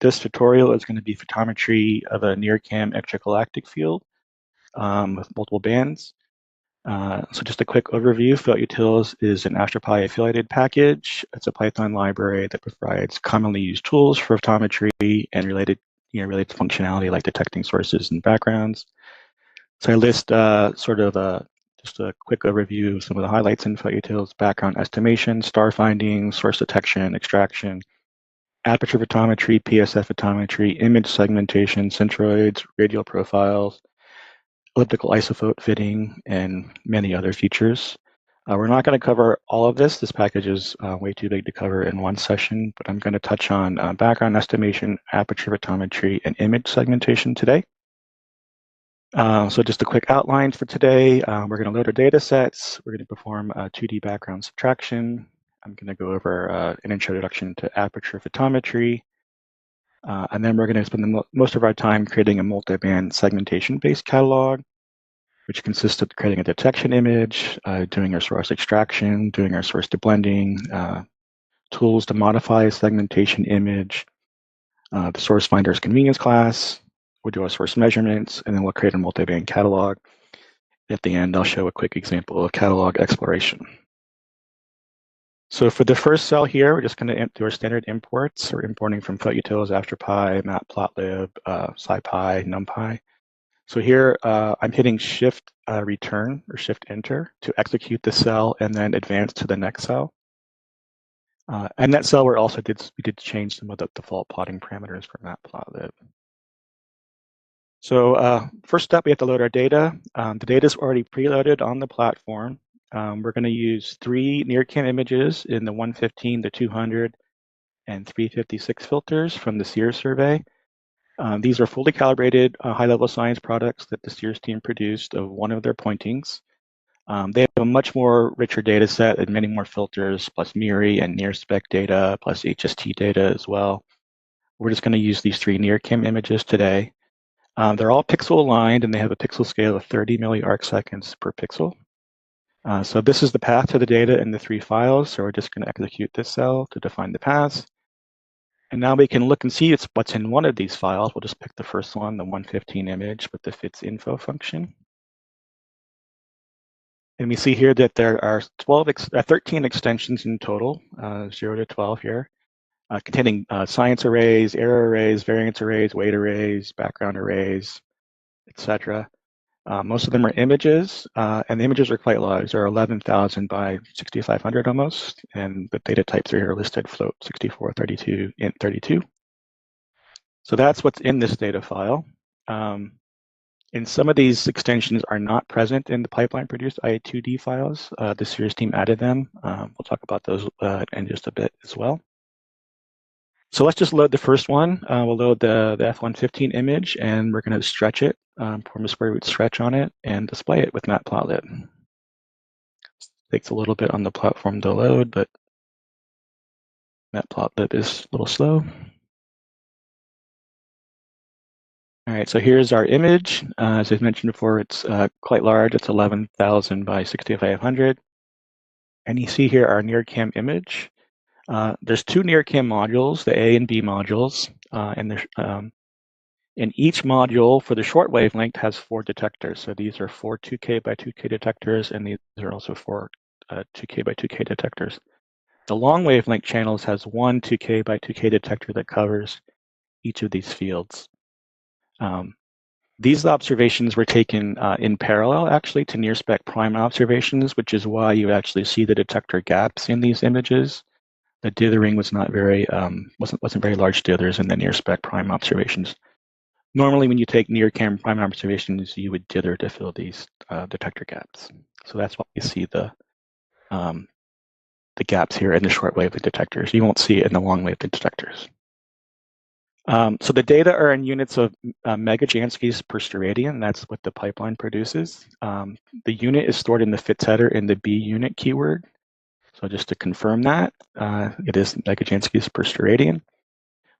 This tutorial is going to be photometry of a NIRCam Extragalactic Field with multiple bands. So just a quick overview, Photutils is an AstroPi affiliated package. It's a Python library that provides commonly used tools for photometry and related functionality like detecting sources and backgrounds. So I list just a quick overview of some of the highlights in Photutils: background estimation, star finding, source detection, extraction, aperture photometry, PSF photometry, image segmentation, centroids, radial profiles, elliptical isophote fitting, and many other features. We're not going to cover all of this. This package is way too big to cover in one session, but I'm going to touch on background estimation, aperture photometry, and image segmentation today. So just a quick outline for today. We're going to load our data sets. We're going to perform 2D background subtraction. I'm going to go over an introduction to aperture photometry. And then we're going to spend most of our time creating a multi-band segmentation-based catalog, which consists of creating a detection image, doing our source extraction, doing our source deblending, tools to modify a segmentation image, the source finder's convenience class. We'll do our source measurements, and then we'll create a multi-band catalog. At the end, I'll show a quick example of catalog exploration. So for the first cell here, we're just going to do our standard imports. We're importing from Photutils, AfterPy, Matplotlib, SciPy, NumPy. So here, I'm hitting Shift Return or Shift Enter to execute the cell and then advance to the next cell. And that cell we did change some of the default plotting parameters for Matplotlib. So first step, we have to load our data. The data is already preloaded on the platform. We're going to use 3 NIRCam images in the 115, the 200, and 356 filters from the Sears survey. These are fully calibrated high-level science products that the Sears team produced of one of their pointings. They have a much more richer data set and many more filters, plus MIRI and NIRSpec data, plus HST data as well. We're just going to use these 3 NIRCam images today. They're all pixel aligned, and they have a pixel scale of 30 milliarcseconds per pixel. So this is the path to the data in the 3 files. So we're just going to execute this cell to define the paths. And now we can look and see what's in one of these files. We'll just pick the first one, the 115 image with the fits info function. And we see here that there are 13 extensions in total, 0 to 12 here, containing science arrays, error arrays, variance arrays, weight arrays, background arrays, etc. Most of them are images, and the images are quite large. They're 11,000 by 6,500 almost, and the data types are here listed: float, 64, 32, int 32. So that's what's in this data file. And some of these extensions are not present in the pipeline-produced IA2D files. The Sears team added them. We'll talk about those in just a bit as well. So let's just load the first one. We'll load the F115 image, and we're going to stretch it, perform a square root stretch on it, and display it with Matplotlib. Takes a little bit on the platform to load, but Matplotlib is a little slow. All right, so here's our image. As I've mentioned before, it's quite large. It's 11,000 by 6,500. And you see here our NIRCam image. There's 2 NIRCam modules, the A and B modules, and each module for the short wavelength has 4 detectors. So these are 4 2K by 2K detectors, and these are also 4 2K by 2K detectors. The long wavelength channels has 1 2K by 2K detector that covers each of these fields. These observations were taken in parallel, actually, to NIRSpec prime observations, which is why you actually see the detector gaps in these images. The dithering was not very wasn't very large dithers in the NIRSpec prime observations. Normally, when you take NIRCam prime observations, you would dither to fill these detector gaps. So that's why you see the gaps here in the short wavelength detectors. You won't see it in the long wavelength detectors. So the data are in units of megajanskis per steradian. That's what the pipeline produces. The unit is stored in the FITS header in the B unit keyword. So just to confirm that, it is megajanskis per steradian.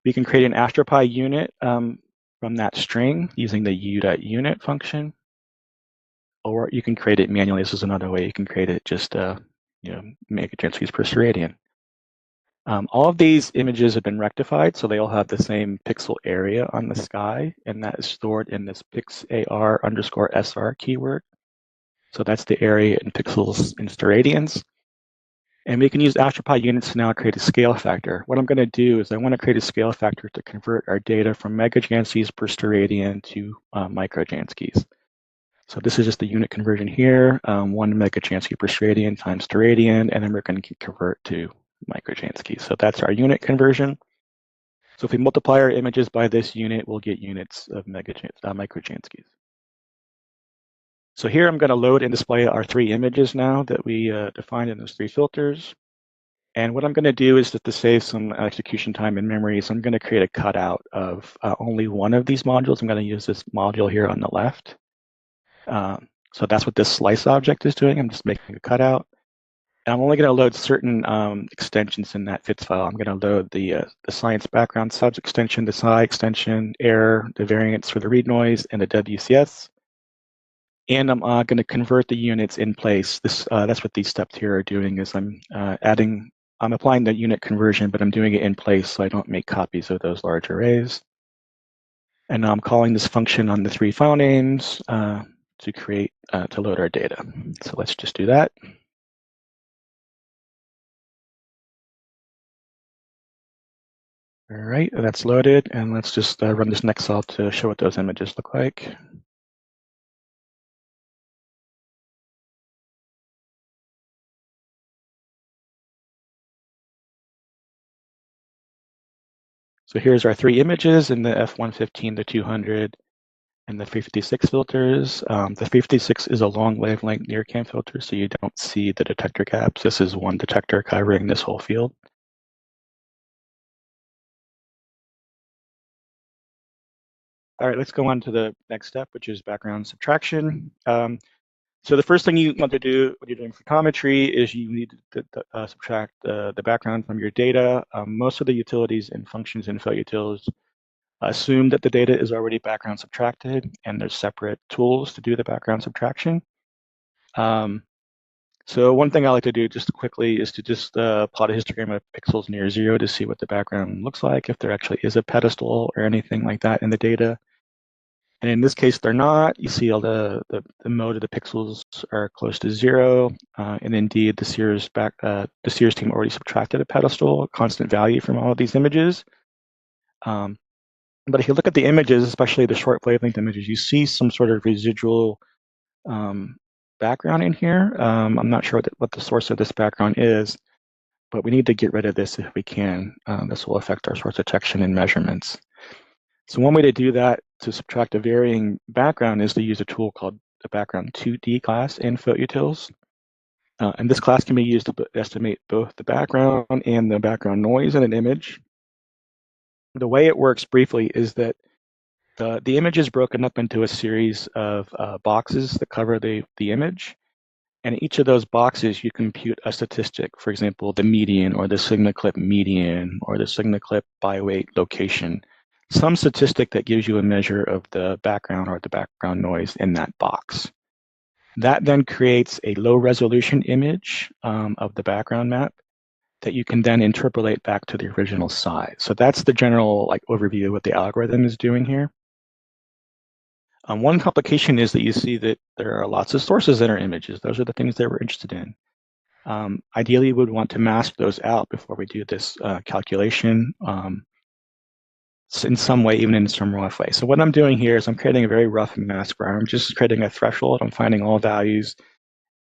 We can create an AstroPi unit from that string using the u.unit function, or you can create it manually. This is another way you can create it, just megajanskis per steradian. All of these images have been rectified, so they all have the same pixel area on the sky, and that is stored in this pixar_SR keyword. So that's the area in pixels in steradians. And we can use AstroPi units to now create a scale factor. What I'm going to do is I want to create a scale factor to convert our data from megajanskis per steradian to microjanskis. So this is just the unit conversion here, 1 megajansky per steradian times steradian, and then we're going to convert to microjanskis. So that's our unit conversion. So if we multiply our images by this unit, we'll get units of microjanskis. So here I'm going to load and display our 3 images now that we defined in those 3 filters. And what I'm going to do is that to save some execution time in memory, so I'm going to create a cutout of only one of these modules. I'm going to use this module here on the left. So that's what this slice object is doing. I'm just making a cutout. And I'm only going to load certain extensions in that fits file. I'm going to load the science background subs extension, the psi extension, error, the variance for the read noise, and the WCS. And I'm going to convert the units in place. That's what these steps here are doing. Is I'm applying the unit conversion, but I'm doing it in place so I don't make copies of those large arrays. And now I'm calling this function on the 3 file names to load our data. So let's just do that. All right, that's loaded, and let's just run this next cell to show what those images look like. So here's our 3 images in the F115, the 200, and the 356 filters. The 356 is a long wavelength NIRCam filter, so you don't see the detector gaps. This is one detector covering this whole field. All right, let's go on to the next step, which is background subtraction. So the first thing you want to do when you're doing photometry is you need to subtract the background from your data. Most of the utilities and functions in Photutils assume that the data is already background subtracted, and there's separate tools to do the background subtraction. So one thing I like to do just quickly is to just plot a histogram of pixels near 0 to see what the background looks like, if there actually is a pedestal or anything like that in the data. And in this case, they're not. You see all the mode of the pixels are close to 0. And indeed, the Sears team already subtracted a pedestal, a constant value from all of these images. But if you look at the images, especially the short wavelength images, you see some sort of residual background in here. I'm not sure what the source of this background is, but we need to get rid of this if we can. This will affect our source detection and measurements. So one way to do that, to subtract a varying background, is to use a tool called the background 2D class in Photutils. And this class can be used to estimate both the background and the background noise in an image. The way it works briefly is that the image is broken up into a series of boxes that cover the image. And in each of those boxes, you compute a statistic, for example, the median or the signal clip median or the signal clip by weight location, some statistic that gives you a measure of the background or the background noise in that box. That then creates a low resolution image of the background map that you can then interpolate back to the original size. So that's the general overview of what the algorithm is doing here. One complication is that you see that there are lots of sources in our images. Those are the things that we're interested in. Ideally, we would want to mask those out before we do this calculation in some way, even in some rough way. So what I'm doing here is I'm creating a very rough mask where I'm just creating a threshold. I'm finding all values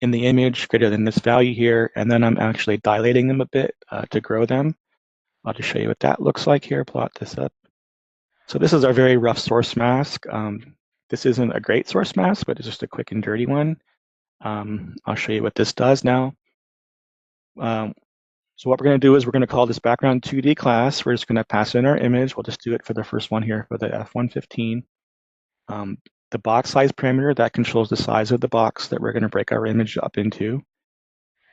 in the image greater than this value here, and then I'm actually dilating them a bit to grow them. I'll just show you what that looks like here. Plot this up. So this is our very rough source mask. This isn't a great source mask, but it's just a quick and dirty one. I'll show you what this does now. So what we're going to do is we're going to call this background 2D class. We're just going to pass in our image. We'll just do it for the first one here for the F115. The box size parameter, that controls the size of the box that we're going to break our image up into.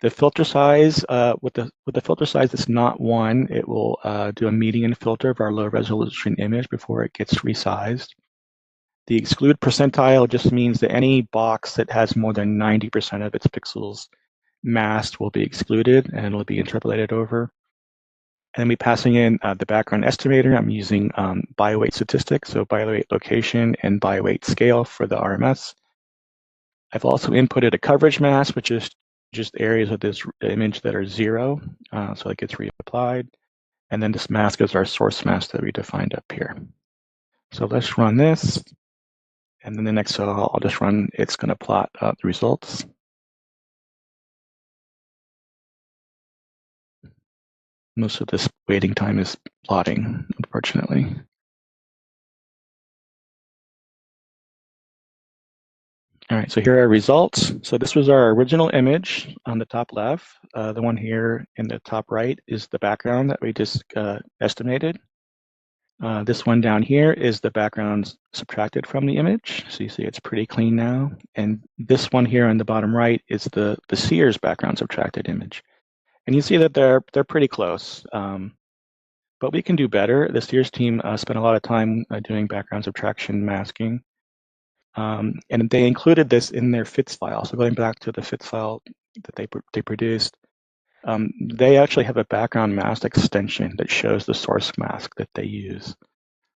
The filter size, with the filter size that's not 1, it will do a median filter of our low resolution image before it gets resized. The exclude percentile just means that any box that has more than 90% of its pixels masked will be excluded and it'll be interpolated over. And then we passing in the background estimator. I'm using bioweight statistics, so bioweight location and bioweight scale for the RMS. I've also inputted a coverage mask, which is just areas of this image that are 0, so it gets reapplied. And then this mask is our source mask that we defined up here. So let's run this. And then the next cell I'll just run, it's going to plot the results. Most of this waiting time is plotting, unfortunately. All right, so here are our results. So this was our original image on the top left. The one here in the top right is the background that we just estimated. This one down here is the background subtracted from the image. So you see it's pretty clean now. And this one here on the bottom right is the Sears background subtracted image. And you see that they're pretty close. But we can do better. The Sears team spent a lot of time doing background subtraction masking. And they included this in their FITS file. So going back to the FITS file that they produced, they actually have a background mask extension that shows the source mask that they use.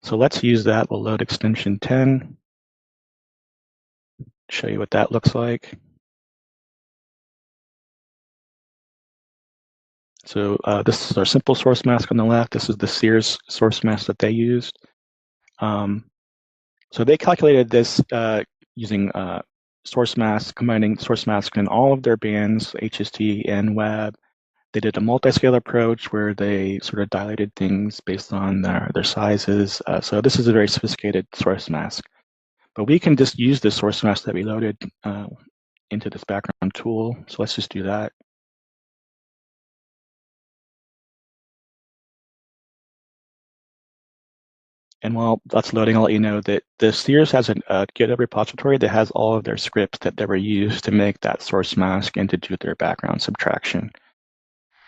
So let's use that. We'll load extension 10, show you what that looks like. So this is our simple source mask on the left. This is the Sears source mask that they used. So they calculated this using source mask, combining source mask in all of their bands, HST and web. They did a multi-scale approach where they sort of dilated things based on their sizes. So this is a very sophisticated source mask. But we can just use the source mask that we loaded into this background tool. So let's just do that. And while that's loading, I'll let you know that the Sears has a GitHub repository that has all of their scripts that they were used to make that source mask and to do their background subtraction.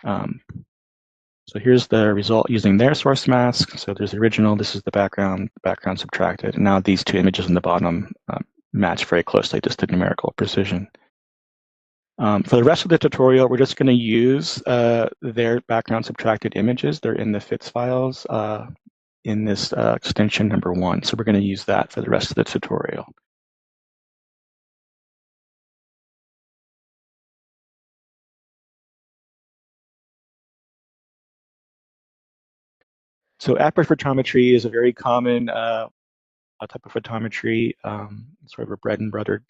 So here's the result using their source mask. So there's the original, this is the background subtracted. And now these two images in the bottom match very closely, just to numerical precision. For the rest of the tutorial, we're just going to use their background subtracted images. They're in the FITS files in this extension number 1. So we're going to use that for the rest of the tutorial. So aperture photometry is a very common type of photometry, sort of a bread and butter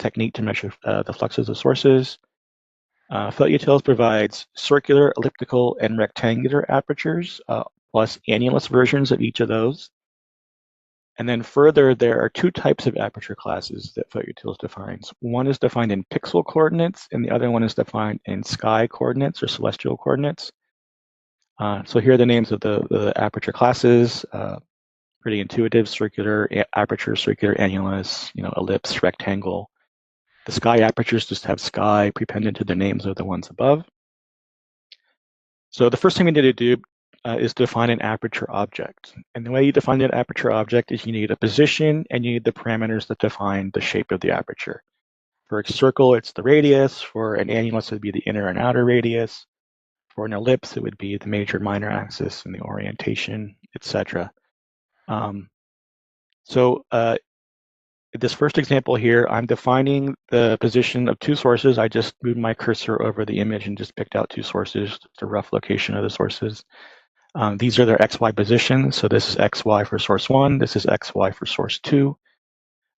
technique to measure the fluxes of sources. Photutils provides circular, elliptical, and rectangular apertures, plus annulus versions of each of those. And then further, there are 2 types of aperture classes that Photutils defines. One is defined in pixel coordinates, and the other one is defined in sky coordinates or celestial coordinates. So here are the names of the aperture classes. Pretty intuitive: circular aperture, circular annulus, ellipse, rectangle. The sky apertures just have sky prepended to the names of the ones above. So the first thing we need to do is define an aperture object. And the way you define an aperture object is you need a position and you need the parameters that define the shape of the aperture. For a circle, it's the radius. For an annulus, it would be the inner and outer radius. For an ellipse, it would be the major minor axis and the orientation, etc. This first example here, I'm defining the position of 2 sources. I just moved my cursor over the image and just picked out 2 sources, the rough location of the sources. These are their XY positions. So this is XY for source 1. This is XY for source 2.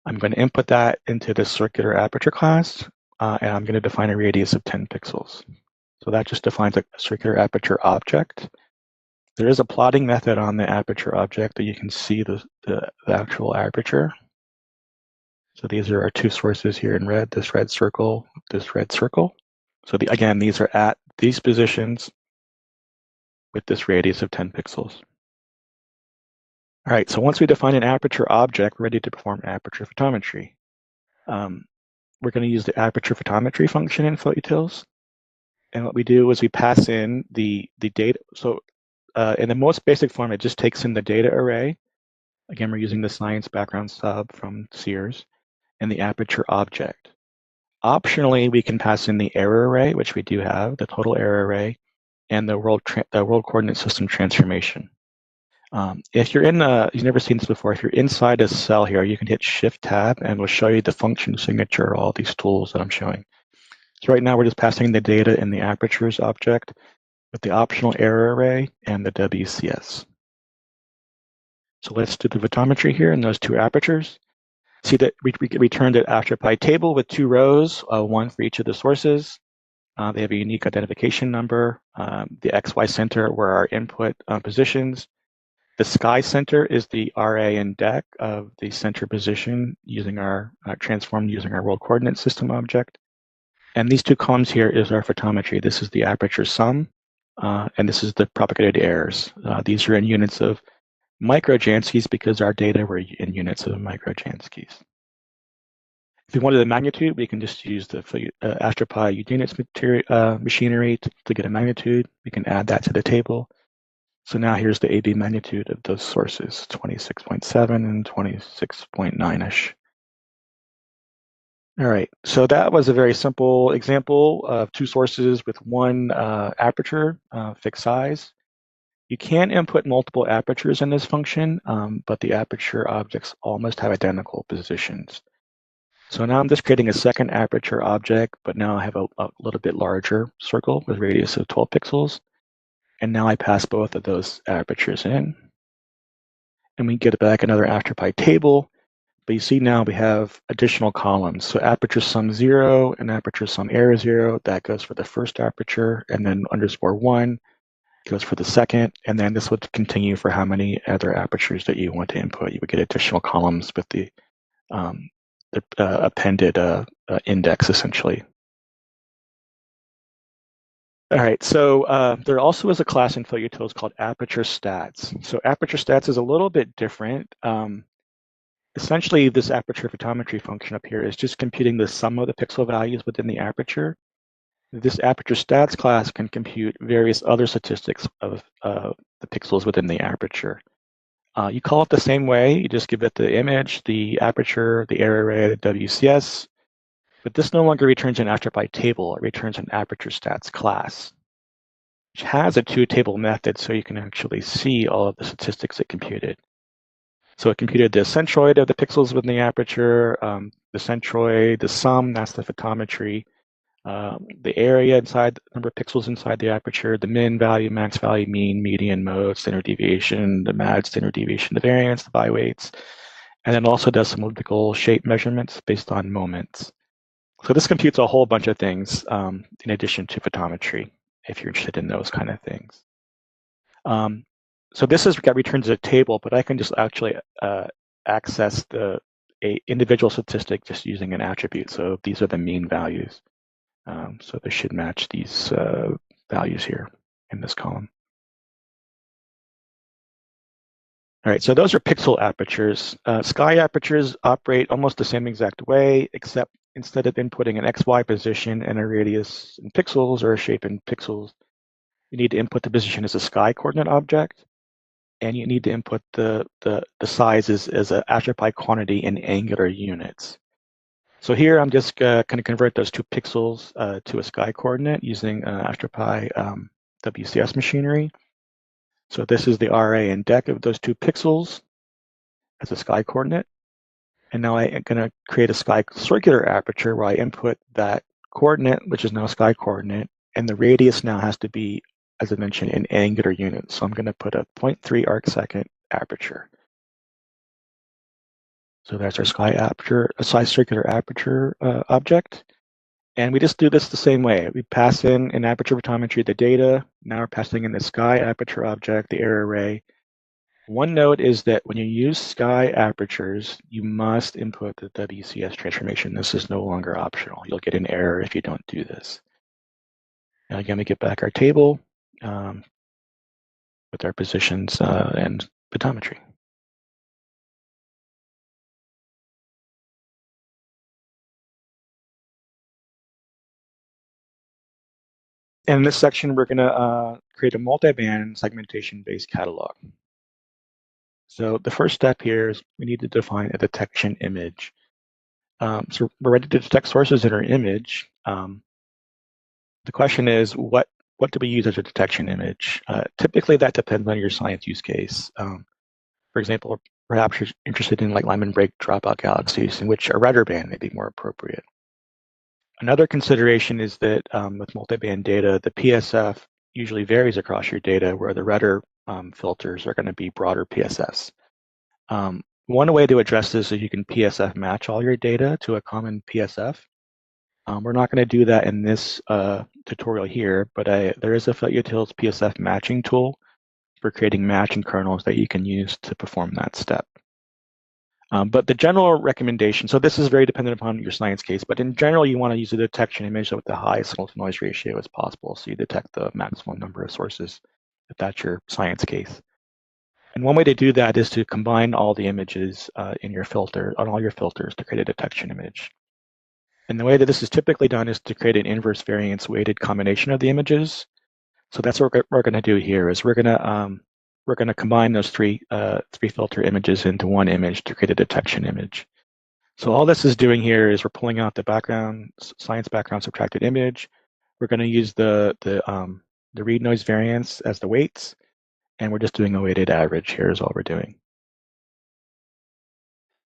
I'm going to input that into the circular aperture class, and I'm going to define a radius of 10 pixels. So that just defines a circular aperture object. There is a plotting method on the aperture object that you can see the actual aperture. So these are our 2 sources here in red, this red circle, this red circle. So again, these are at these positions with this radius of 10 pixels. All right, so once we define an aperture object, we're ready to perform aperture photometry. We're going to use the aperture photometry function in Photutils. And what we do is we pass in the data. So in the most basic form, it just takes in the data array. Again, we're using the science background sub from Sears and the aperture object. Optionally, we can pass in the error array, which we do have, the total error array, and the world coordinate system transformation. If you're in you've never seen this before, if you're inside a cell here, you can hit Shift Tab and we'll show you the function signature, all these tools that I'm showing. So right now we're just passing the data in the apertures object with the optional error array and the WCS. So let's do the photometry here in those two apertures. See that we returned an AstroPy table with 2 rows, one for each of the sources. They have a unique identification number, the XY center were our input positions. The sky center is the RA and DEC of the center position using our transformed using our world coordinate system object. And these 2 columns here is our photometry. This is the aperture sum, and this is the propagated errors. These are in units of microjanskis because our data were in units of microjanskis. If we wanted a magnitude, we can just use the AstroPy units machinery to get a magnitude. We can add that to the table. So now here's the AB magnitude of those sources, 26.7 and 26.9-ish. All right, so that was a very simple example of 2 sources with 1 aperture, fixed size. You can input multiple apertures in this function, but the aperture objects all must have identical positions. So now I'm just creating a second aperture object, but now I have a little bit larger circle with radius of 12 pixels. And now I pass both of those apertures in. And we get back another AstroPy table, but you see now we have additional columns. So aperture sum 0 and aperture sum error 0, that goes for the first aperture, and then _1 goes for the second, and then this would continue for how many other apertures that you want to input. You would get additional columns with the appended index, essentially. All right, so there also is a class in Photutils called aperture stats. So aperture stats is a little bit different. Essentially, this aperture photometry function up here is just computing the sum of the pixel values within the aperture. This aperture stats class can compute various other statistics of the pixels within the aperture. You call it the same way. You just give it the image, the aperture, the error array, the WCS. But this no longer returns an AstroPy table. It returns an aperture stats class, which has a 2-table method, so you can actually see all of the statistics it computed. So it computed the centroid of the pixels within the aperture, the centroid, the sum, that's the photometry, the area inside, the number of pixels inside the aperture, the min value, max value, mean, median, mode, standard deviation, the MAD, standard deviation, the variance, the byweights, and then also does some elliptical shape measurements based on moments. So this computes a whole bunch of things in addition to photometry, if you're interested in those kind of things. So this returns a table, but I can just actually access a individual statistic just using an attribute. So these are the mean values. So they should match these values here in this column. All right, so those are pixel apertures. Sky apertures operate almost the same exact way, except instead of inputting an XY position and a radius in pixels or a shape in pixels, you need to input the position as a sky coordinate object, and you need to input the size as an AstroPy quantity in angular units. So here I'm just going to convert those 2 pixels to a sky coordinate using AstroPy WCS machinery. So this is the RA and DEC of those 2 pixels as a sky coordinate. And now I'm going to create a sky circular aperture where I input that coordinate, which is now a sky coordinate, and the radius now has to be, as I mentioned, in angular units. So I'm going to put a 0.3 arcsecond aperture. So that's our sky aperture, a sky circular aperture object. And we just do this the same way. We pass in aperture photometry the data. Now we're passing in the sky aperture object, the error array. One note is that when you use sky apertures, you must input the WCS transformation. This is no longer optional. You'll get an error if you don't do this. Now again, we get back our table with our positions and photometry. In this section, we're going to create a multi-band segmentation-based catalog. So the first step here is we need to define a detection image. So we're ready to detect sources in our image. The question is, what what do we use as a detection image? Typically, that depends on your science use case. For example, perhaps you're interested in like Lyman break dropout galaxies, in which a redder band may be more appropriate. Another consideration is that with multiband data, the PSF usually varies across your data, where the redder filters are going to be broader PSFs. One way to address this is you can PSF match all your data to a common PSF. We're not going to do that in this tutorial here, but there is a Photutils PSF matching tool for creating matching kernels that you can use to perform that step. But the general recommendation, so this is very dependent upon your science case, but in general, you want to use a detection image with the highest signal-to-noise ratio as possible, so you detect the maximum number of sources, if that's your science case. And one way to do that is to combine all the images in your filter, on all your filters, to create a detection image. And the way that this is typically done is to create an inverse variance weighted combination of the images. So that's what we're going to do here. Is we're going to combine those three filter images into one image to create a detection image. So all this is doing here is we're pulling out the background, science background subtracted image. We're going to use the read noise variance as the weights, and we're just doing a weighted average here is all we're doing.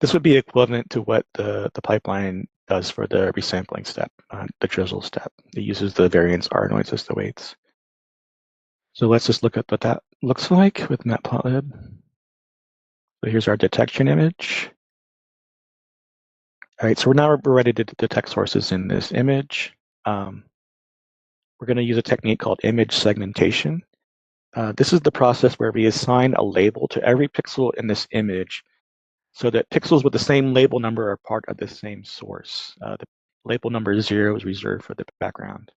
This would be equivalent to what the pipeline does for the resampling step, the drizzle step. It uses the variance R noise as the weights. So let's just look at what that looks like with Matplotlib. So here's our detection image. All right, so we're ready to detect sources in this image. We're going to use a technique called image segmentation. This is the process where we assign a label to every pixel in this image so that pixels with the same label number are part of the same source. The label number 0 is reserved for the background.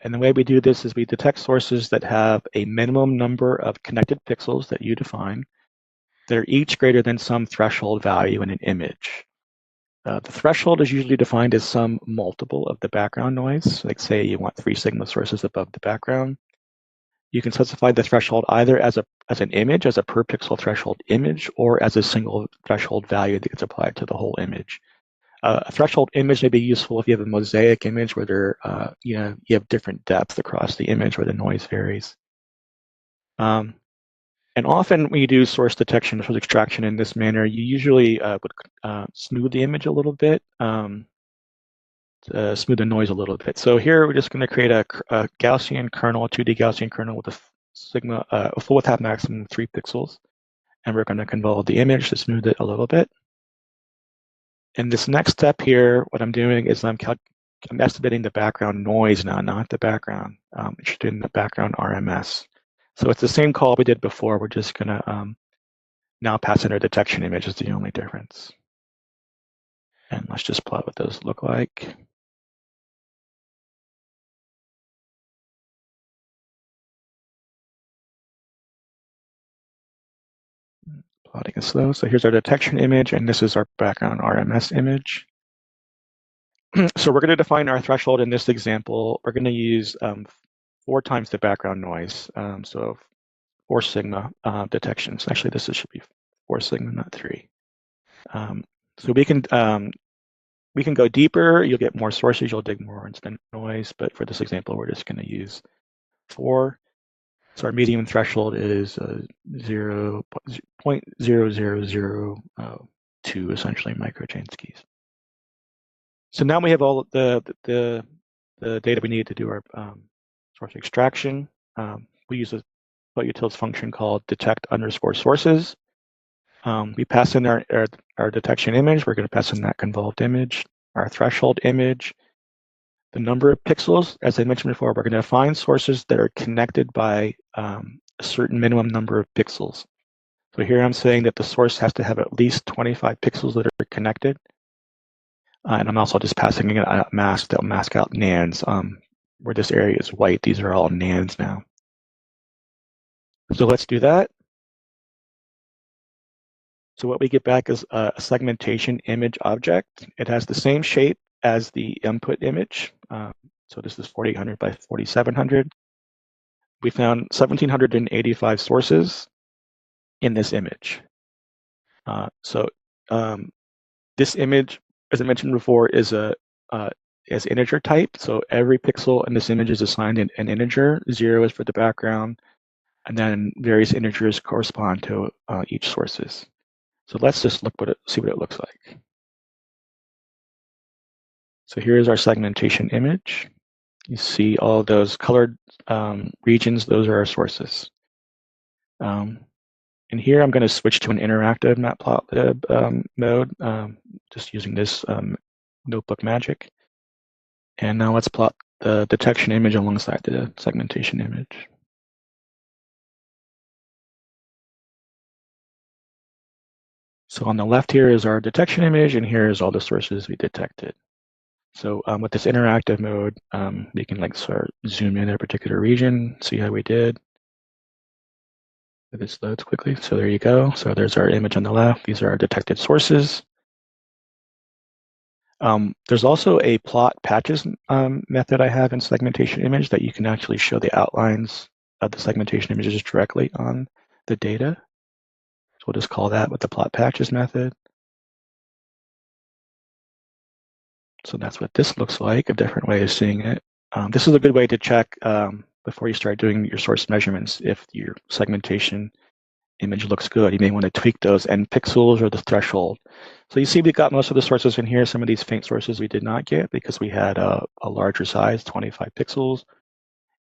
And the way we do this is we detect sources that have a minimum number of connected pixels that you define that are each greater than some threshold value in an image. The threshold is usually defined as some multiple of the background noise. Like say you want 3 sigma sources above the background. You can specify the threshold either as an image, as a per pixel threshold image, or as a single threshold value that gets applied to the whole image. A threshold image may be useful if you have a mosaic image where you have different depth across the image where the noise varies. And often when you do source detection or source extraction in this manner, you usually would smooth the image a little bit, to smooth the noise a little bit. So here we're just going to create a Gaussian kernel, a 2D Gaussian kernel with a full width half maximum 3 pixels. And we're going to convolve the image to smooth it a little bit. And this next step here, what I'm doing is I'm estimating the background noise now, not the background. I'm interested in the background RMS. So it's the same call we did before. We're just going to now pass in our detection image is the only difference. And let's just plot what those look like. Plotting is slow. So here's our detection image, and this is our background RMS image. So we're going to define our threshold in this example. We're going to use 4 times the background noise. So 4 sigma detections. Actually, this should be 4 sigma, not 3. So we can go deeper. You'll get more sources. You'll dig more into the noise. But for this example, we're just going to use 4. So our medium threshold is 0.0002 essentially microchainskis. So now we have all the data we need to do our source extraction. We use a Photutils function called detect_sources. We pass in our detection image. We're going to pass in that convolved image, our threshold image, the number of pixels. As I mentioned before, we're going to find sources that are connected by a certain minimum number of pixels. So here I'm saying that the source has to have at least 25 pixels that are connected. And I'm also just passing in a mask that will mask out nans. Where this area is white, these are all nans now. So let's do that. So what we get back is a segmentation image object. It has the same shape as the input image. So this is 4800 by 4700. We found 1785 sources in this image. This image, as I mentioned before, is a as integer type. So every pixel in this image is assigned an integer. 0 is for the background, and then various integers correspond to each sources. So let's just see what it looks like. So here's our segmentation image. You see all those colored regions, those are our sources. And here I'm going to switch to an interactive matplotlib mode, just using this notebook magic. And now let's plot the detection image alongside the segmentation image. So on the left here is our detection image, and here is all the sources we detected. So with this interactive mode, we can like sort of zoom in a particular region, see how we did. If this loads quickly. So there you go. So there's our image on the left. These are our detected sources. There's also a plot patches method I have in segmentation image that you can actually show the outlines of the segmentation images directly on the data. So we'll just call that with the plot patches method. So that's what this looks like, a different way of seeing it. This is a good way to check before you start doing your source measurements if your segmentation image looks good. You may want to tweak those end pixels or the threshold. So you see we got most of the sources in here. Some of these faint sources we did not get because we had a larger size, 25 pixels,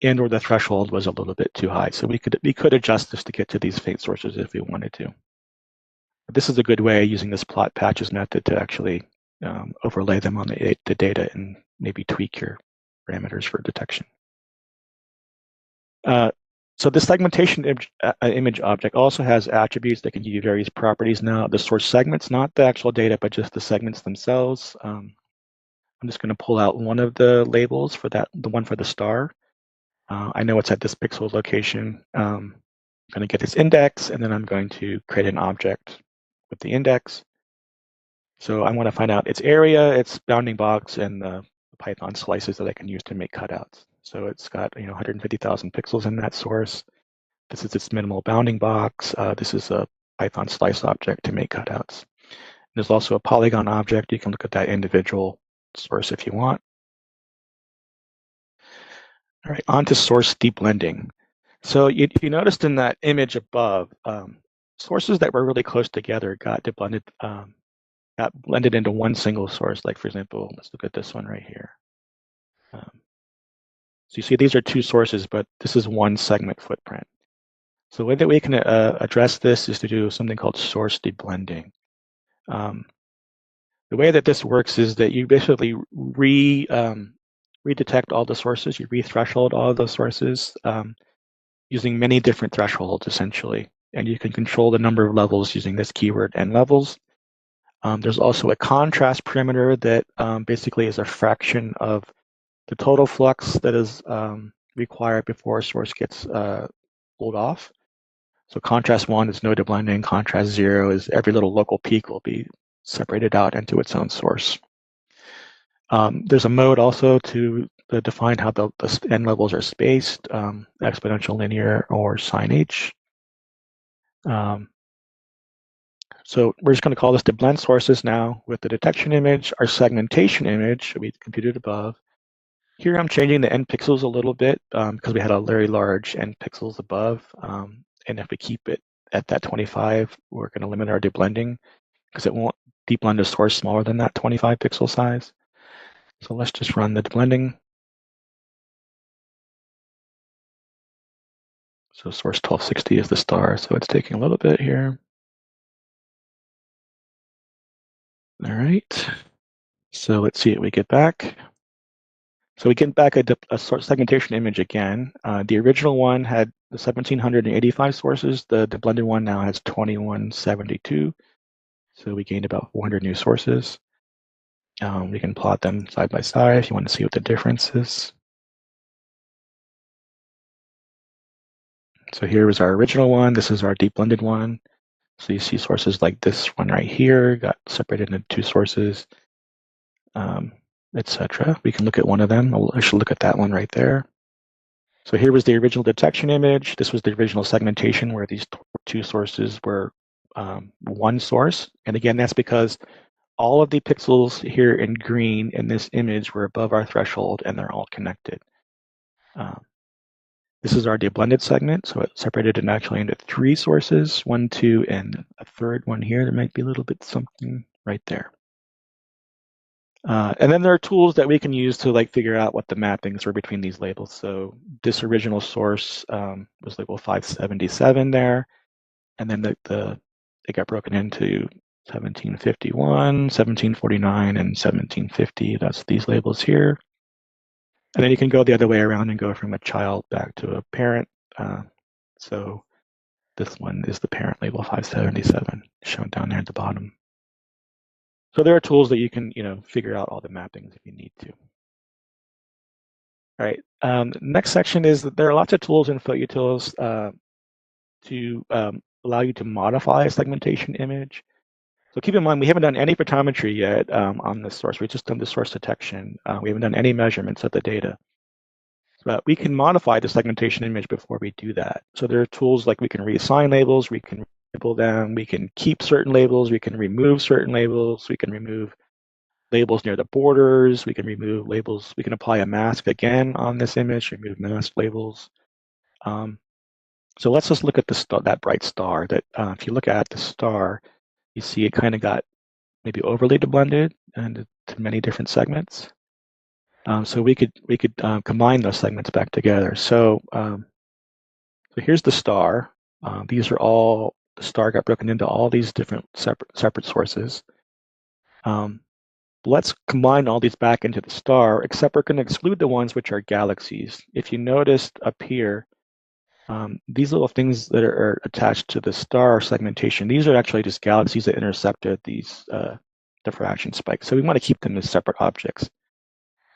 and or the threshold was a little bit too high. So we could adjust this to get to these faint sources if we wanted to. But this is a good way using this plot patches method to actually overlay them on the data and maybe tweak your parameters for detection. So this segmentation image object also has attributes that can give you various properties now. The source segments, not the actual data, but just the segments themselves. I'm just going to pull out one of the labels for that, the one for the star. I know it's at this pixel location. I'm going to get its index, and then I'm going to create an object with the index. So I want to find out its area, its bounding box, and the Python slices that I can use to make cutouts. So it's got 150,000 pixels in that source. This is its minimal bounding box. This is a Python slice object to make cutouts. There's also a polygon object. You can look at that individual source if you want. All right, on to source deblending. So if you noticed in that image above, sources that were really close together got deblended, got blended into one single source. Like for example, let's look at this one right here. So you see these are two sources, but this is one segment footprint. So the way that we can address this is to do something called source deblending. The way that this works is that you basically redetect all the sources, you re-threshold all of those sources using many different thresholds, essentially. And you can control the number of levels using this keyword and levels. There's also a contrast parameter that basically is a fraction of the total flux that is required before a source gets pulled off. So contrast 1 is no deblending. Contrast 0 is every little local peak will be separated out into its own source. There's a mode also to define how the end levels are spaced, exponential, linear, or sine H. So we're just going to call this the blend sources now with the detection image. Our segmentation image we computed above. Here I'm changing the end pixels a little bit because we had a very large end pixels above. And if we keep it at that 25, we're going to limit our deblending because it won't deblend a source smaller than that 25 pixel size. So let's just run the deblending. So source 1260 is the star, so it's taking a little bit here. All right. So let's see what we get back. So we get back a segmentation image again. The original one had 1,785 sources. The blended one now has 2,172. So we gained about 400 new sources. We can plot them side by side if you want to see what the difference is. So here was our original one. This is our deep blended one. So you see sources like this one right here got separated into two sources, etc. We can look at one of them. I should look at that one right there. So here was the original detection image. This was the original segmentation where these two sources were one source. And again, that's because all of the pixels here in green in this image were above our threshold, and they're all connected. This is our deblended segment, so it separated it actually into 3 sources, 1, 2, and a third one here. There might be a little bit something right there. And then there are tools that we can use to like figure out what the mappings were between these labels. So this original source was label 577 there, and then it got broken into 1751, 1749, and 1750. That's these labels here. And then you can go the other way around and go from a child back to a parent. So this one is the parent label 577, shown down there at the bottom. So there are tools that you can, figure out all the mappings if you need to. All right. Next section is that there are lots of tools in Photutils to allow you to modify a segmentation image. So keep in mind, we haven't done any photometry yet on this source. We've just done the source detection. We haven't done any measurements of the data. But we can modify the segmentation image before we do that. So there are tools like we can reassign labels, we can label them, we can keep certain labels, we can remove certain labels, we can remove labels near the borders, we can remove labels, we can apply a mask again on this image, remove mask labels. So let's just look at that bright star. That if you look at the star, you see it kind of got maybe overly deblended and to many different segments. So we could combine those segments back together. So here's the star. These are all, the star got broken into all these different separate sources. Let's combine all these back into the star, except we're going to exclude the ones which are galaxies. If you noticed up here, these little things that are attached to the star segmentation, these are actually just galaxies that intercepted these diffraction spikes. So we want to keep them as separate objects.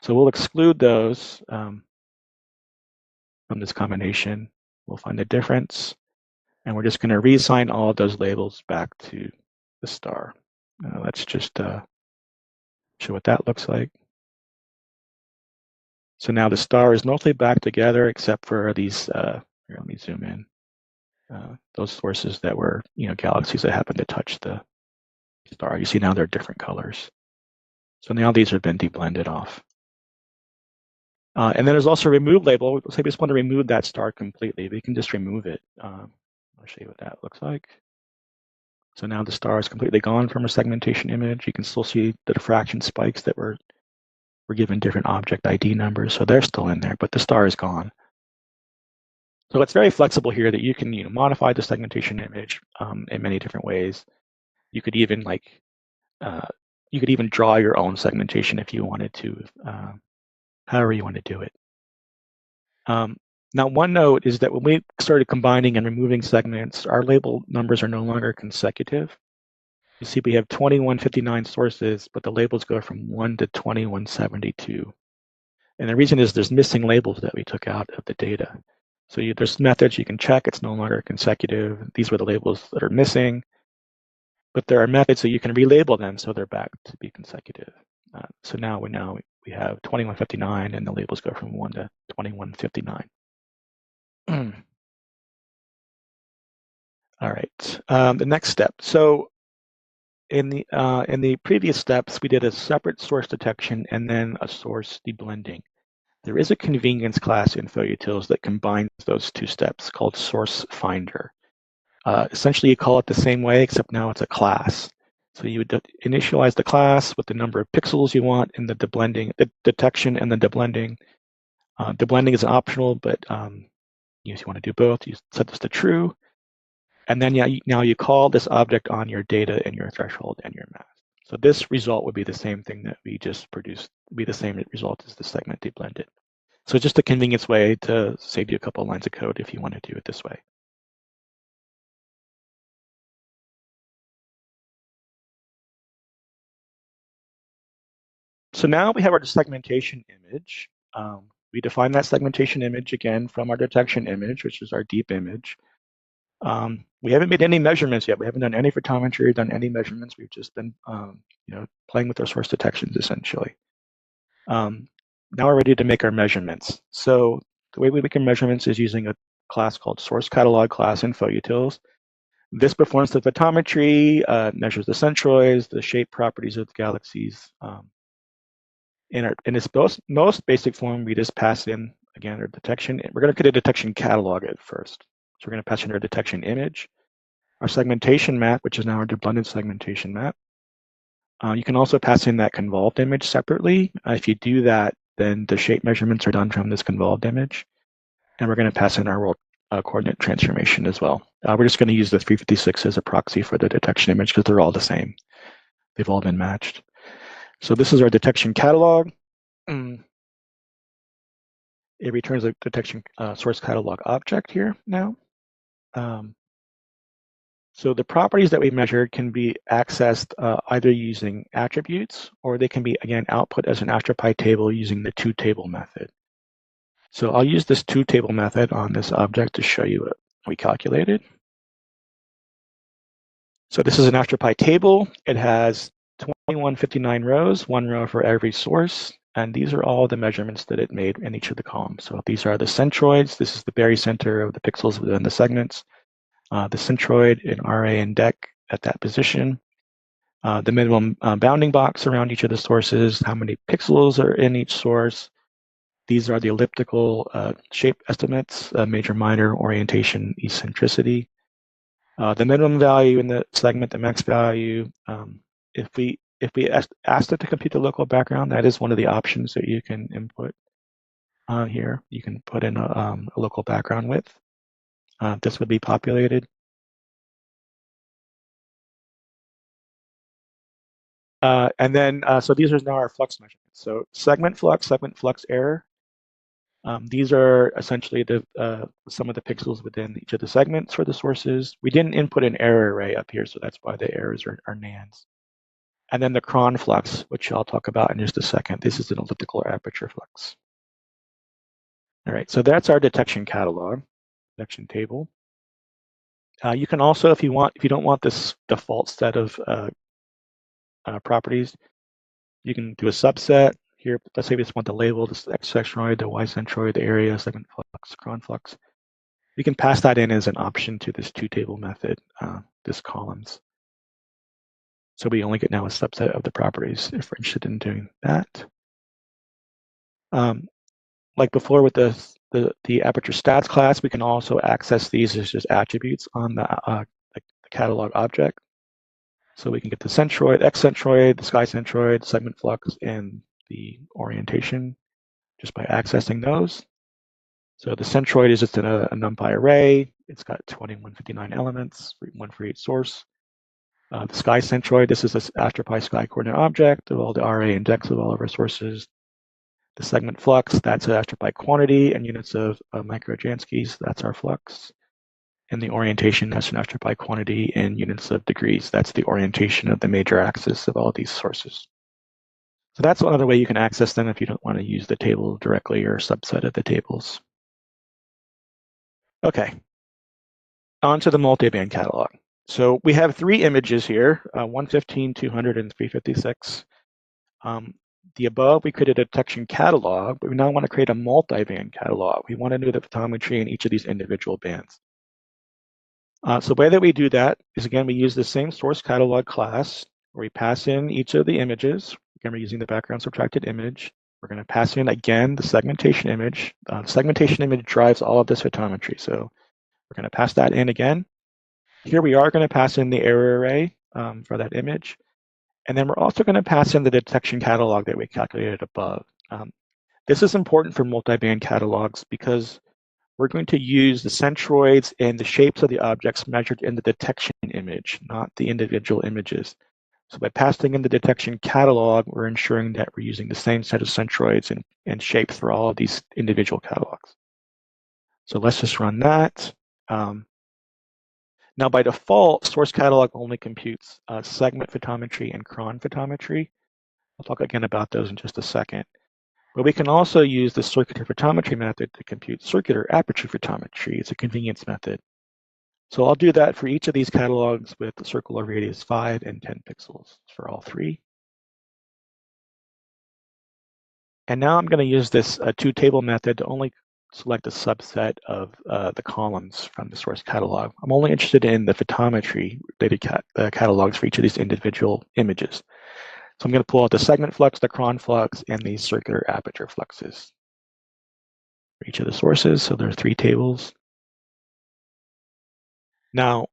So we'll exclude those from this combination. We'll find the difference, and we're just going to reassign all of those labels back to the star. Let's just show what that looks like. So now the star is mostly back together, except for these, here, let me zoom in, those sources that were, galaxies that happened to touch the star. You see now they're different colors. So now these have been deblended off. And then there's also a remove label. Let's say we just want to remove that star completely. We can just remove it. I'll show you what that looks like. So now the star is completely gone from a segmentation image. You can still see the diffraction spikes that were given different object ID numbers. So they're still in there, but the star is gone. So it's very flexible here that you can modify the segmentation image in many different ways. You could even draw your own segmentation if you wanted to, however you want to do it. Now, one note is that when we started combining and removing segments, our label numbers are no longer consecutive. You see we have 2159 sources, but the labels go from 1 to 2172. And the reason is there's missing labels that we took out of the data. So there's methods you can check, it's no longer consecutive. These were the labels that are missing. But there are methods that you can relabel them so they're back to be consecutive. So now we have 2159 and the labels go from 1 to 2159. All right, the next step. So in the previous steps, we did a separate source detection and then a source deblending. There is a convenience class in Photutils that combines those 2 steps called source finder. Essentially, you call it the same way, except now it's a class. So you would initialize the class with the number of pixels you want in the detection and the deblending. Deblending is optional, but if you want to do both, you set this to true. And then now you call this object on your data and your threshold and your mask. So this result would be the same thing that we just produced, be the same result as the segment deblended. So just a convenience way to save you a couple of lines of code if you want to do it this way. So now we have our segmentation image. We define that segmentation image again from our detection image, which is our deep image. We haven't made any measurements yet. We haven't done any photometry, done any measurements. We've just been, playing with our source detections essentially. Now we're ready to make our measurements. So the way we make our measurements is using a class called source catalog class in Photutils. This performs the photometry, measures the centroids, the shape properties of the galaxies. In its most basic form, we just pass in, again, our detection. We're going to create a detection catalog at first. So we're going to pass in our detection image, our segmentation map, which is now our blended segmentation map. You can also pass in that convolved image separately. If you do that, then the shape measurements are done from this convolved image. And we're going to pass in our world coordinate transformation as well. We're just going to use the 356 as a proxy for the detection image because they're all the same. They've all been matched. So this is our detection catalog. It returns a detection source catalog object here now. So the properties that we measured can be accessed either using attributes, or they can be, again, output as an AstroPy table using the toTable method. So I'll use this toTable method on this object to show you what we calculated. So this is an AstroPy table. It has 2159 rows, one row for every source. And these are all the measurements that it made in each of the columns. So these are the centroids. This is the barycenter of the pixels within the segments. The centroid in RA and DEC at that position. The minimum bounding box around each of the sources, how many pixels are in each source. These are the elliptical shape estimates, major, minor, orientation, eccentricity. The minimum value in the segment, the max value. If we asked it to compute the local background, that is one of the options that you can input here. You can put in a local background width. This would be populated. And then, so these are now our flux measurements. So segment flux error. These are essentially some of the pixels within each of the segments for the sources. We didn't input an error array up here, so that's why the errors are nans. And then the cron flux, which I'll talk about in just a second. This is an elliptical aperture flux. All right, so that's our detection catalog, detection table. You can also, if you don't want this default set of properties, you can do a subset here. Let's say we just want the label, the X centroid, the Y centroid, the area, segment flux, cron flux. We can pass that in as an option to this toTable method, this columns. So we only get now a subset of the properties if we're interested in doing that. Like before with the aperture stats class, we can also access these as just attributes on the catalog object. So we can get the centroid, X centroid, the sky centroid, segment flux, and the orientation just by accessing those. So the centroid is just a NumPy array. It's got 2159 elements, one for each source. The sky centroid, this is this AstroPy sky coordinate object of all the RA and DEX of all of our sources. The segment flux, that's an AstroPy quantity and units of microjanskis, that's our flux. And the orientation, that's an AstroPy quantity in units of degrees. That's the orientation of the major axis of all these sources. So that's another way you can access them if you don't want to use the table directly or a subset of the tables. Okay, on to the multiband catalog. So we have three images here, 115, 200, and 356. The above, we created a detection catalog, but we now want to create a multiband catalog. We want to know the photometry in each of these individual bands. So the way that we do that is, again, we use the same source catalog class where we pass in each of the images. Again, we're using the background subtracted image. We're going to pass in, again, the segmentation image. The segmentation image drives all of this photometry. So we're going to pass that in again. Here we are going to pass in the error array for that image. And then we're also going to pass in the detection catalog that we calculated above. This is important for multiband catalogs because we're going to use the centroids and the shapes of the objects measured in the detection image, not the individual images. So by passing in the detection catalog, we're ensuring that we're using the same set of centroids and shapes for all of these individual catalogs. So let's just run that. Now, by default, source catalog only computes segment photometry and cron photometry. I'll talk again about those in just a second. But we can also use the circular photometry method to compute circular aperture photometry. It's a convenience method. So I'll do that for each of these catalogs with the circular radius 5 and 10 pixels for all three. And now I'm going to use this toTable method to only select a subset of the columns from the source catalog. I'm only interested in the photometry data catalogs for each of these individual images. So I'm going to pull out the segment flux, the cron flux, and the circular aperture fluxes for each of the sources. So there are 3 tables. Now,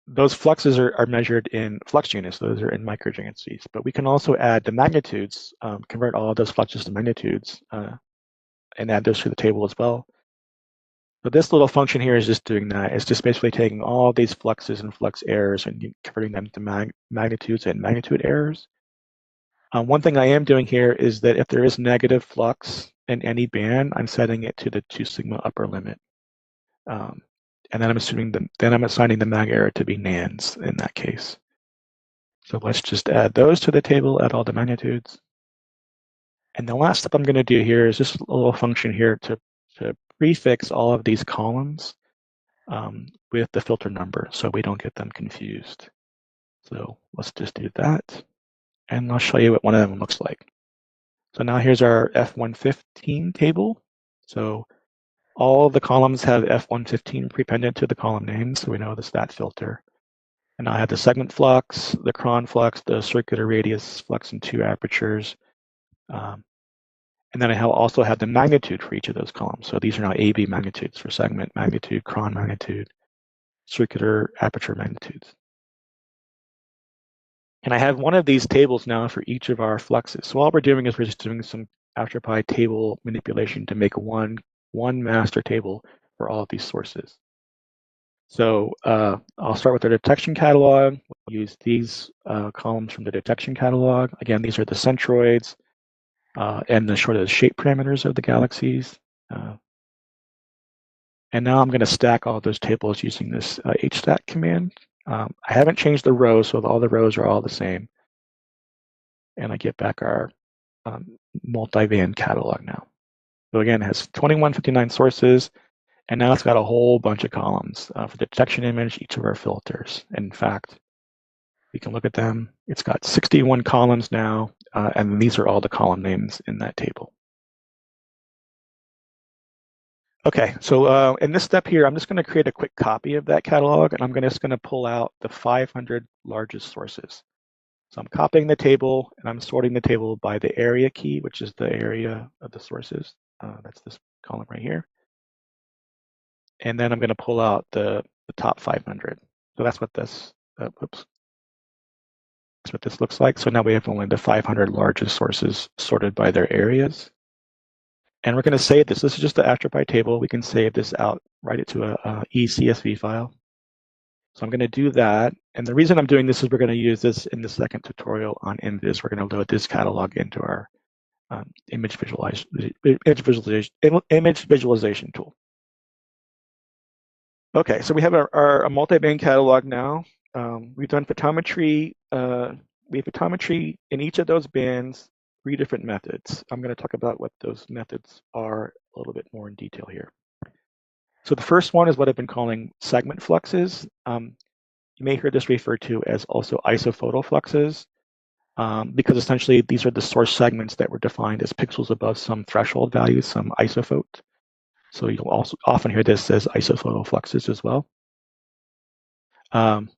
those fluxes are measured in flux units. Those are in microjoule, but we can also add the magnitudes, convert all of those fluxes to magnitudes, and add those to the table as well. So this little function here is just doing that. It's just basically taking all these fluxes and flux errors and converting them to magnitudes and magnitude errors. One thing I am doing here is that if there is negative flux in any band, I'm setting it to the 2 sigma upper limit. And then I'm assigning the mag error to be nans in that case. So let's just add those to the table, add all the magnitudes. And the last step I'm going to do here is just a little function here to prefix all of these columns with the filter number so we don't get them confused. So let's just do that. And I'll show you what one of them looks like. So now here's our F115 table. So all of the columns have F115 prepended to the column names, so we know the stat filter. And I have the segment flux, the cron flux, the circular radius flux in 2 apertures. And then I also have the magnitude for each of those columns. So these are now AB magnitudes for segment magnitude, cron magnitude, circular aperture magnitudes. And I have one of these tables now for each of our fluxes. So all we're doing is we're just doing some AfterPy table manipulation to make one master table for all of these sources. So I'll start with the detection catalog. We'll use these columns from the detection catalog. Again, these are the centroids and the shape parameters of the galaxies. And now I'm going to stack all those tables using this hstat command. I haven't changed the rows, so all the rows are all the same. And I get back our multi-band catalog now. So again, it has 2159 sources, and now it's got a whole bunch of columns for the detection image, each of our filters. In fact, we can look at them. It's got 61 columns now, and these are all the column names in that table. Okay, so in this step here, I'm just going to create a quick copy of that catalog, and I'm just going to pull out the 500 largest sources. So I'm copying the table, and I'm sorting the table by the area key, which is the area of the sources. That's this column right here. And then I'm going to pull out the top 500. So that's what this, that's what this looks like. So now we have only the 500 largest sources sorted by their areas. And we're going to save this. This is just the AfterPy table. We can save this out, write it to a eCSV file. So I'm going to do that. And the reason I'm doing this is we're going to use this in the second tutorial on Imviz. We're going to load this catalog into our image visualization tool. Okay, so we have our multi-band catalog now. We've done photometry. We have photometry in each of those bands, 3 different methods. I'm going to talk about what those methods are a little bit more in detail here. So the first one is what I've been calling segment fluxes. You may hear this referred to as also isophoto fluxes, because essentially these are the source segments that were defined as pixels above some threshold value, some isophote. So you'll also often hear this as isophoto fluxes as well. I'm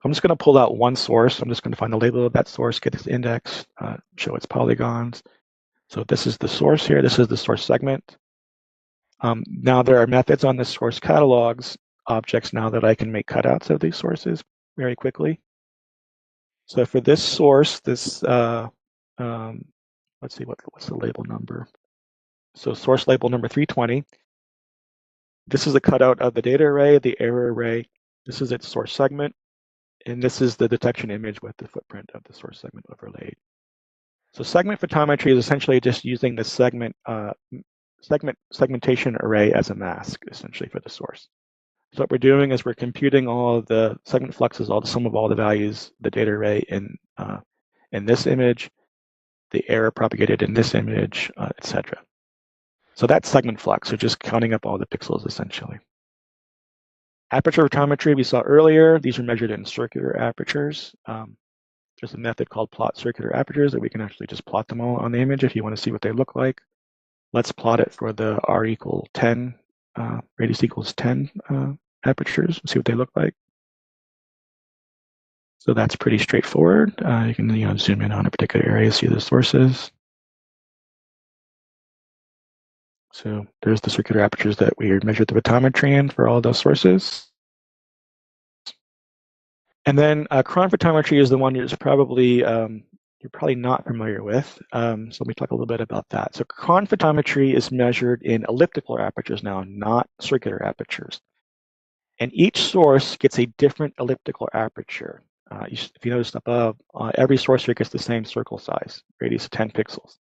just going to pull out one source. I'm just going to find the label of that source, get its index, show its polygons. So this is the source here. This is the source segment. Now there are methods on the source catalogs objects now that I can make cutouts of these sources very quickly. So for this source, this let's see what's the label number. So source label number 320. This is a cutout of the data array, the error array. This is its source segment, and this is the detection image with the footprint of the source segment overlaid. So segment photometry is essentially just using the segmentation array as a mask, essentially, for the source. So what we're doing is we're computing all of the segment fluxes, all the sum of all the values, the data array in this image, the error propagated in this image, etc. So that's segment flux, so just counting up all the pixels, essentially. Aperture photometry we saw earlier. These are measured in circular apertures. There's a method called plot circular apertures that we can actually just plot them all on the image if you want to see what they look like. let's plot it for the R equal 10, radius equals 10 apertures, see what they look like. So that's pretty straightforward. You can zoom in on a particular area, see the sources. So there's the circular apertures that we measured the photometry in for all those sources. And then cron photometry is the one you're probably not familiar with. So let me talk a little bit about that. So cron photometry is measured in elliptical apertures now, not circular apertures. And each source gets a different elliptical aperture. If you notice above, every source here gets the same circle size, radius of 10 pixels.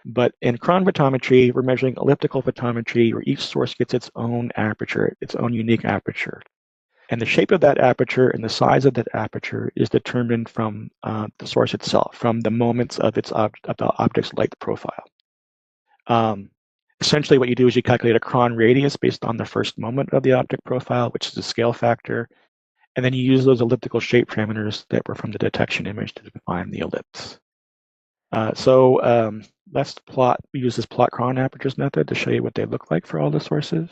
But in cron photometry, we're measuring elliptical photometry, where each source gets its own aperture, its own unique aperture. And the shape of that aperture and the size of that aperture is determined from the source itself, from the moments of the object's light profile. Essentially, what you do is you calculate a cron radius based on the first moment of the object profile, which is a scale factor, and then you use those elliptical shape parameters that were from the detection image to define the ellipse. Let's plot. We use this plot cron apertures method to show you what they look like for all the sources.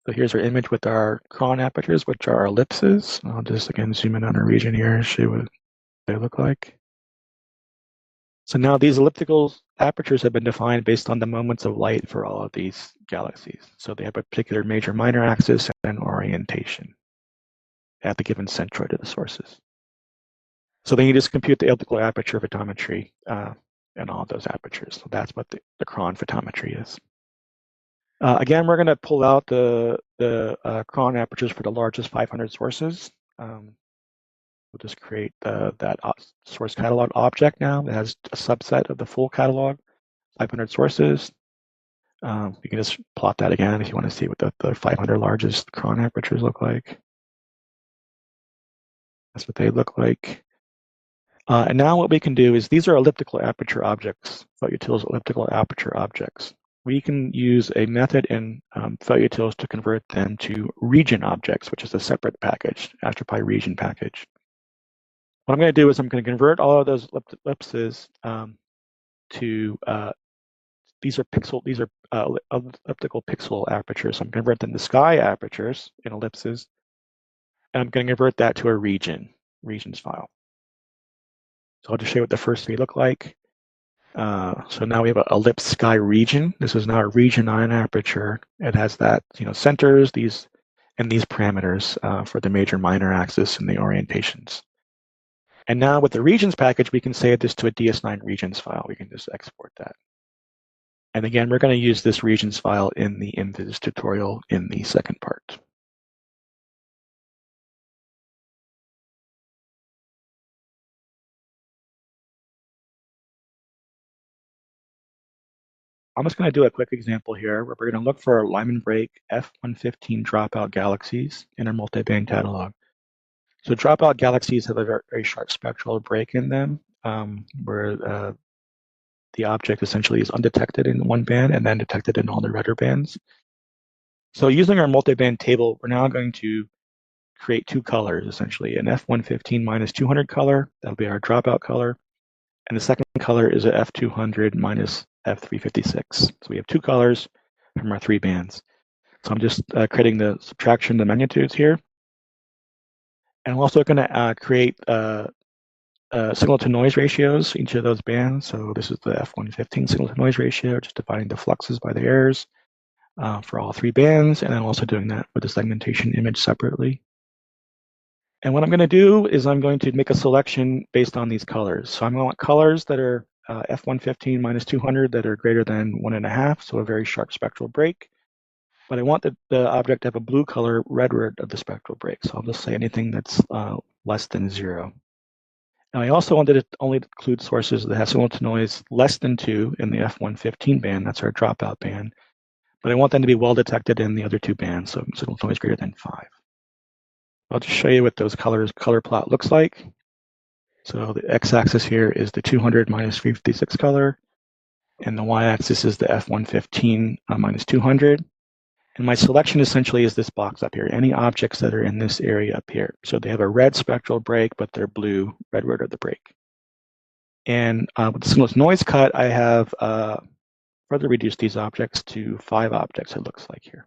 So here's our image with our cron apertures, which are our ellipses. I'll just again zoom in on a region here and show you what they look like. So now these elliptical apertures have been defined based on the moments of light for all of these galaxies. So they have a particular major minor axis and orientation at the given centroid of the sources. So then you just compute the elliptical aperture photometry and all of those apertures. So that's what the cron photometry is. Again, we're going to pull out the cron apertures for the largest 500 sources. We'll just create that source catalog object now that has a subset of the full catalog, 500 sources. You can just plot that again if you want to see what the 500 largest cron apertures look like. That's what they look like. And now what we can do is these are elliptical aperture objects, Photutils elliptical aperture objects. We can use a method in Photutils to convert them to region objects, which is a separate package, AstroPi region package. What I'm going to do is I'm going to convert all of those ellipses to these are elliptical pixel apertures. So I'm going to convert them to sky apertures in ellipses, and I'm going to convert that to a regions file. So I'll just show you what the first three look like. So now we have an ellipse sky region. This is now a region on an aperture. It has that centers, these parameters for the major minor axis and the orientations. And now with the regions package, we can save this to a DS9 regions file. We can just export that. And again, we're going to use this regions file in the Imviz tutorial in the second part. I'm just going to do a quick example here where we're going to look for Lyman break F115 dropout galaxies in our multiband catalog. So dropout galaxies have a very sharp spectral break in them, where the object essentially is undetected in one band and then detected in all the redder bands. So using our multiband table, we're now going to create two colors, essentially, an F115 minus 200 color, that'll be our dropout color, and the second color is a F200 minus F356. So we have two colors from our three bands. So I'm just creating the subtraction, the magnitudes here. And I'm also going to create signal to noise ratios, each of those bands. So this is the F115 signal to noise ratio, just dividing the fluxes by the errors for all three bands. And I'm also doing that with the segmentation image separately. And what I'm going to do is I'm going to make a selection based on these colors. So I'm going to want colors that are F115 minus 200 that are greater than 1.5, so a very sharp spectral break. But I want the object to have a blue color redward of the spectral break. So I'll just say anything that's less than 0. Now I also wanted to only include sources that have signal to noise less than 2 in the F115 band, that's our dropout band. But I want them to be well detected in the other two bands, so signal to noise greater than 5. I'll just show you what those color plot looks like. So the x-axis here is the 200 minus 356 color, and the y-axis is the F115 minus 200. And my selection essentially is this box up here, any objects that are in this area up here. So they have a red spectral break, but they're blue, red word of the break. And with the seamless noise cut, I have further reduced these objects to 5 objects, it looks like here.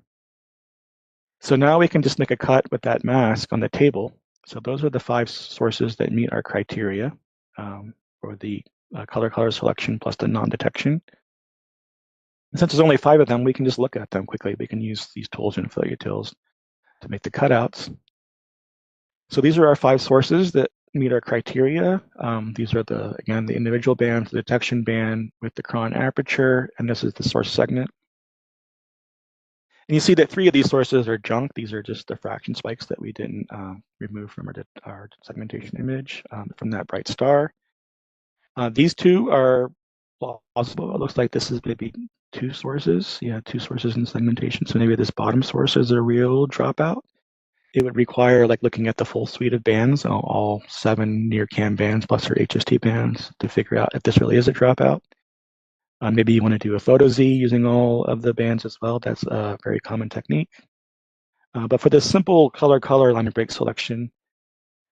So now we can just make a cut with that mask on the table. So those are the 5 sources that meet our criteria for the color selection plus the non-detection. And since there's only 5 of them, we can just look at them quickly. We can use these tools in Photutils to make the cutouts. So these are our 5 sources that meet our criteria. These are again, the individual bands, the detection band with the cron aperture, and this is the source segment. And you see that 3 of these sources are junk. These are just diffraction spikes that we didn't remove from our segmentation image from that bright star. These 2 are plausible. It looks like this is maybe 2 sources. Yeah, 2 sources in segmentation. So maybe this bottom source is a real dropout. It would require like looking at the full suite of bands, all 7 NIRCam bands plus our HST bands to figure out if this really is a dropout. Maybe you want to do a photo Z using all of the bands as well. That's a very common technique. But for this simple color alignment break selection,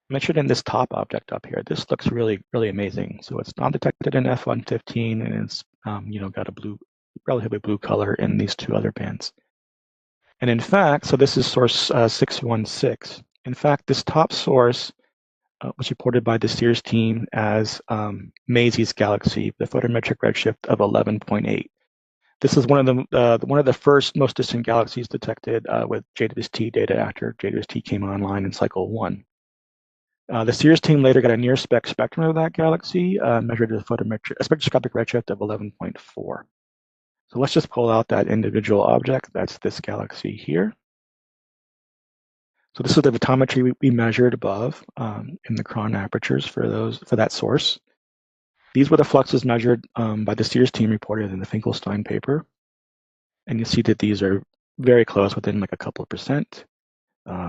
I'm interested in this top object up here. This looks really, really amazing. So it's not detected in F115, and it's got a relatively blue color in these 2 other bands. And in fact, so this is source 616. In fact, this top source was reported by the Sears team as Maisie's galaxy, the photometric redshift of 11.8. This is one of the first most distant galaxies detected with JWST data after JWST came online in cycle 1. The Sears team later got a near spec spectrum of that galaxy, measured a spectroscopic redshift of 11.4. So let's just pull out that individual object. That's this galaxy here. So this is the photometry we measured above in the cron apertures for that source. These were the fluxes measured by the Sears team reported in the Finkelstein paper. And you see that these are very close, within like a couple of percent.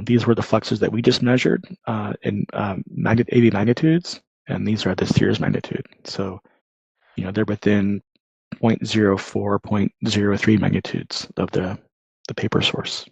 These were the fluxes that we just measured in 80 magnitudes, and these are the Sears magnitude. So, they're within 0.04, 0.03 magnitudes of the paper source.